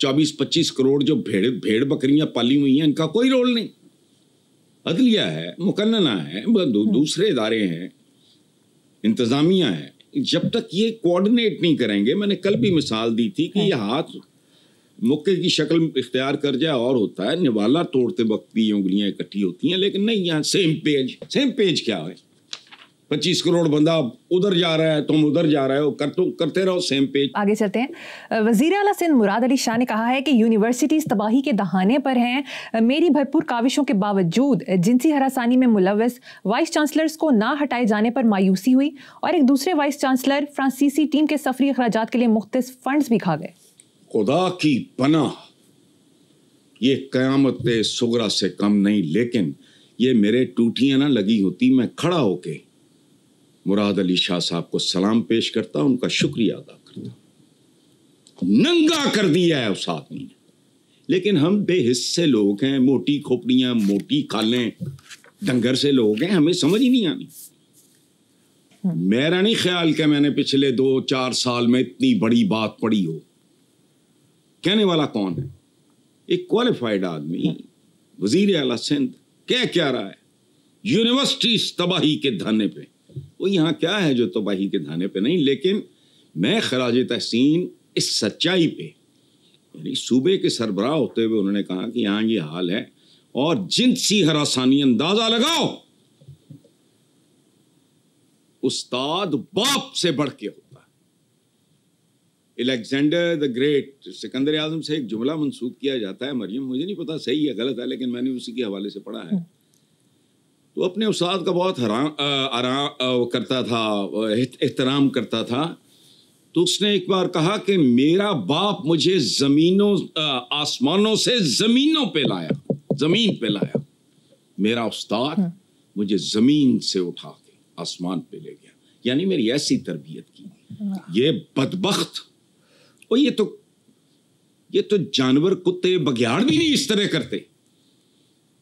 24-25 کروڑ جو بھیڑ بکریاں پالی ہوئی ہیں ان کا کوئی رول نہیں. عدلیہ ہے, مقننہ ہے, دوسرے ادارے ہیں, انتظامیہ ہے. جب تک یہ کوآرڈینیٹ نہیں کریں گے, میں نے کل بھی مثال دی تھی کہ یہ ہاتھ مکے کی شکل اختیار کر جائے اور ہوتا ہے, نوالا توڑتے وقت بھی یہ انگلیاں اکٹھی ہوتی ہیں, لیکن نہیں, یہاں سیم پیج کیا ہے, 25 کروڑ بندہ ادھر جا رہا ہے, تم ادھر جا رہے ہو, کرتے رہو سیم پیج. آگے چلتے ہیں. وزیر اعلیٰ سندھ مراد علی شاہ نے کہا ہے کہ یونیورسٹیز تباہی کے دہانے پر ہیں. میری بھرپور کاوشوں کے باوجود جنسی ہراسانی میں ملوث وائس چانسلرز کو نہ ہٹائے جانے پر مایوسی ہوئی اور ایک دوسرے وائس چانسلر فرانسیسی ٹیم کے سفری اخراجات کے لیے مختص فنڈز بھی کھا گئے. خدا کی پناہ, یہ قیامت صغریٰ سے کم نہیں, لیکن یہ میرے ٹوٹیاں نہ لگی ہوتی, میں کھڑا ہو کے مراد علی شاہ صاحب کو سلام پیش کرتا, ان کا شکریہ ادا کرتا. ننگا کر دیا ہے اس آدمی نے. لیکن ہم بے حس سے لوگ ہیں, موٹی کھوپڑیاں, موٹی کھالیں, ڈنگر سے لوگ ہیں, ہمیں سمجھ ہی نہیں آنی. میرا نہیں خیال کہ میں نے پچھلے 2-4 سال میں اتنی بڑی بات پڑھی ہو. کہنے والا کون ہے؟ ایک کوالیفائڈ آدمی, وزیر اعلیٰ سندھ, کیا رہا ہے یونیورسٹیز تباہی کے دھانے پہ. وہ یہاں کیا ہے جو تباہی کے دھانے پہ نہیں, لیکن میں خراج تحسین اس سچائی پہ, یعنی صوبے کے سربراہ ہوتے ہوئے انہوں نے کہا کہ یہاں یہ حال ہے, اور جنسی ہراسانی, اندازہ لگاؤ, استاد باپ سے بڑھ کے ہوتا ہے. الیگزینڈر دا گریٹ, سکندر اعظم سے ایک جملہ منسوب کیا جاتا ہے, مریم مجھے نہیں پتا صحیح ہے غلط ہے, لیکن میں نے اسی کے حوالے سے پڑھا ہے. تو اپنے استاد کا بہت کرتا تھا, احترام کرتا تھا. تو اس نے ایک بار کہا کہ میرا باپ مجھے آسمانوں سے زمین پہ لایا, میرا استاد مجھے زمین سے اٹھا کے آسمان پہ لے گیا. یعنی میری ایسی تربیت کی. یہ بدبخت, اور یہ تو جانور, کتے, بگیاڑ بھی نہیں اس طرح کرتے.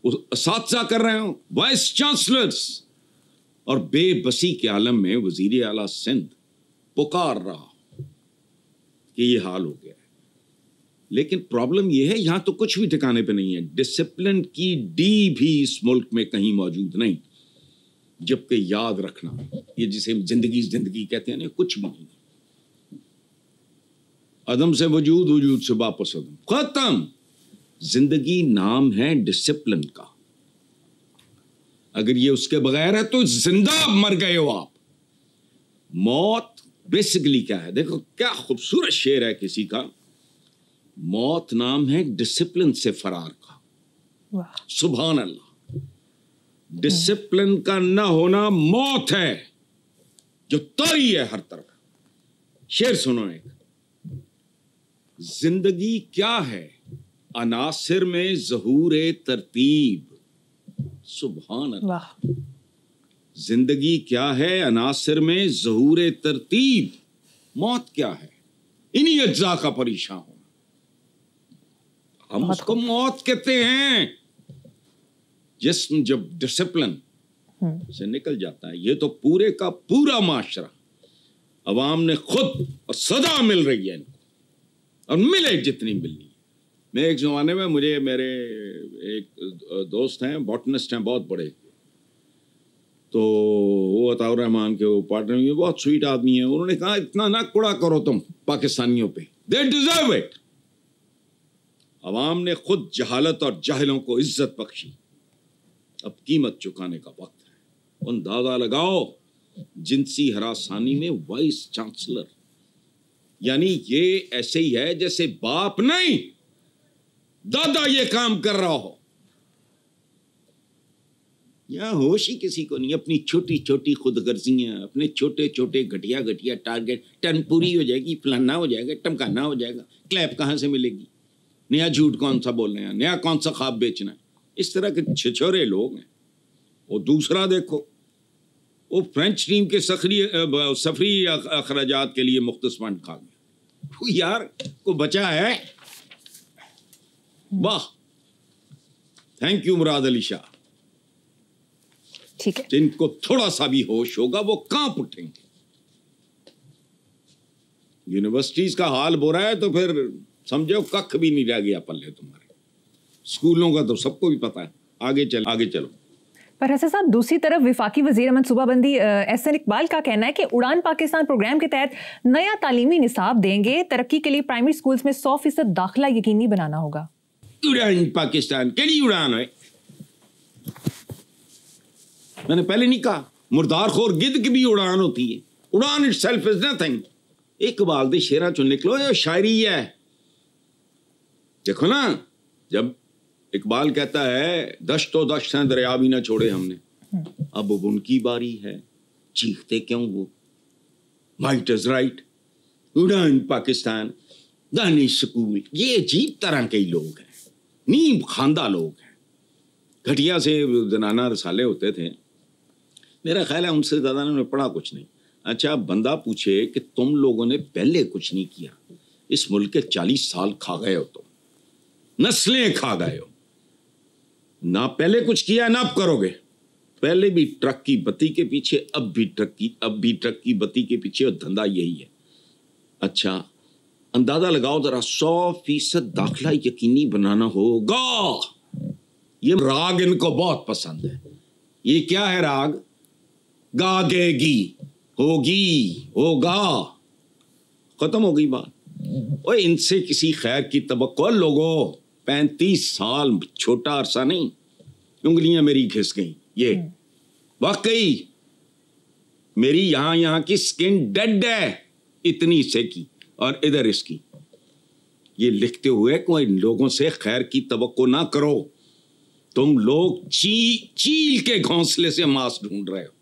اساتذہ کر رہے ہوں, وائس چانسلرز, اور بے بسی کے عالم میں وزیر اعلیٰ سندھ پکار رہا کہ یہ حال ہو گیا ہے. لیکن پرابلم یہ ہے یہاں تو کچھ بھی ٹھکانے پہ نہیں ہے. ڈسپلن کی ڈی بھی اس ملک میں کہیں موجود نہیں. جبکہ یاد رکھنا, یہ جسے زندگی کہتے ہیں نا, کچھ بھی نہیں. عدم سے وجود, وجود سے واپس عدم, ختم. زندگی نام ہے ڈسپلن کا. اگر یہ اس کے بغیر ہے تو زندہ مر گئے ہو آپ. موت بیسیکلی کیا ہے, دیکھو کیا خوبصورت شعر ہے کسی کا. موت نام ہے ڈسپلن سے فرار کا. سبحان اللہ. ڈسپلن کا نہ ہونا موت ہے جو طاری ہے ہر طرف. شعر سنو ایک. زندگی کیا ہے, عناصر میں ظہور ترتیب. سبحان اللہ. زندگی کیا ہے, عناصر میں ظہور ترتیب. موت کیا ہے, انہی اجزاء کا پریشان ہونا. ہم اس کو موت کہتے ہیں. جسم جب ڈسپلن سے نکل جاتا ہے, یہ تو پورے کا پورا معاشرہ, عوام نے خود, اور صدا مل رہی ہے ان کو, اور ملے جتنی ملنی. میں ایک زمانے میں, میرے ایک دوست ہیں, باٹنسٹ ہیں بہت بڑے, تو وہ عطاء الرحمان کے وہ پارٹنر میں بہت سویٹ آدمی ہیں. انہوں نے کہا اتنا نہ کوڑا کرو تم پاکستانیوں پہ, دے ڈیزرو اٹ. عوام نے خود جہالت اور جاہلوں کو عزت بخشی. اب قیمت چکانے کا وقت ہے. اندازہ لگاؤ, جنسی ہراسانی میں وائس چانسلر, یعنی یہ ایسے ہی ہے جیسے باپ نہیں دادا یہ کام کر رہا ہو. یہاں ہوش ہی کسی کو نہیں. اپنی چھوٹی چھوٹی خود غرضیاں, اپنے چھوٹے چھوٹے گھٹیا ٹارگٹ. ٹرن پوری ہو جائے گی, فلانا ہو جائے گا, ٹمکانا ہو جائے گا, کلیپ کہاں سے ملے گی, نیا جھوٹ کون سا بولنا ہے, نیا کون سا خواب بیچنا ہے. اس طرح کے چھچورے لوگ ہیں. اور دوسرا دیکھو, وہ فرینچ ٹیم کے سفری اخراجات کے لیے مختص فنڈ کھا گیا. یار کو بچا ہے. واہ, تھینک یو مراد علی شاہ. ٹھیک ہے, جن کو تھوڑا سا بھی ہوش ہوگا وہ کانپ اٹھیں گے. یونیورسٹیز کا حال برا ہے تو پھر سمجھو کخ بھی نہیں رہ گیا پلے تمہارے. اسکولوں کا تو سب کو بھی پتہ ہے. آگے چلو. پر حسن صاحب دوسری طرف وفاقی وزیر منصوبہ بندی احسن اقبال کا کہنا ہے کہ اڑان پاکستان پروگرام کے تحت نیا تعلیمی نصاب دیں گے. ترقی کے لیے پرائمری سکولز میں 100% داخلہ یقینی بنانا ہوگا. اڑان پاکستان کیڑی اڑان ہے؟ میں نے پہلے نہیں کہا مردار خور گدھ کی بھی اڑان ہوتی ہے. اڑان itself is nothing. Iqbal دے شعراں چوں نکلو یہ شاعری ہے. دیکھو نا جب اقبال کہتا ہے دشت و دشت ہیں دریا بھی نہ چھوڑے ہم نے, اب ان کی باری ہے چیختے کیوں وہ. Might is right. Udaan Pakistan Danish school یہ عجیب طرح کے لوگ ہیں, نیم خواندہ لوگ ہیں. گھٹیا سے زنانہ رسالے ہوتے تھے, میرا خیال ہے ان سے زیادہ انہوں نے پڑھا کچھ نہیں. اچھا بندہ پوچھے کہ تم لوگوں نے پہلے کچھ نہیں کیا, اس ملک کے 40 سال کھا گئے ہو, تم نسلیں کھا گئے ہو, نہ پہلے کچھ کیا نہ اب کرو گے. پہلے بھی ٹرک کی بتی کے پیچھے, اب بھی ٹرک کی بتی کے پیچھے, اور دھندا یہی ہے. اچھا اندازہ لگاؤ ذرا, 100% داخلہ یقینی بنانا ہوگا. یہ راگ ان کو بہت پسند ہے. یہ کیا ہے راگ؟ گا گے گی, ہوگی, ہوگا, ختم ہو گئی بات. اور ان سے کسی خیر کی توقع لوگوں, 35 سال چھوٹا عرصہ نہیں, انگلیاں میری گھس گئیں. یہ واقعی میری یہاں کی سکن ڈیڈ ہے اتنی سے کی, اور ادھر اس کی. یہ لکھتے ہوئے کوئی لوگوں سے خیر کی توقع نہ کرو. تم لوگ چیل کے گھونسلے سے ماس ڈھونڈ رہے ہو.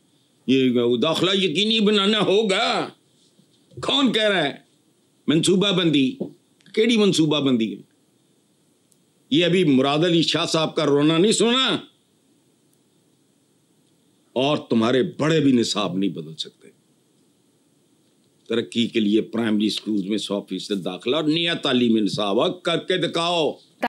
یہ داخلہ یقینی بنانا ہوگا, کون کہہ رہا ہے؟ منصوبہ بندی. کیڑی منصوبہ بندی؟ یہ ابھی مراد علی شاہ صاحب کا رونا نہیں سنا؟ اور تمہارے بڑے بھی نصاب نہیں بدل سکتے. ترقی کے لیے پرائمری سکولز میں 100% داخلہ اور نیا تعلیمی نصاب کر کے دکھاؤ.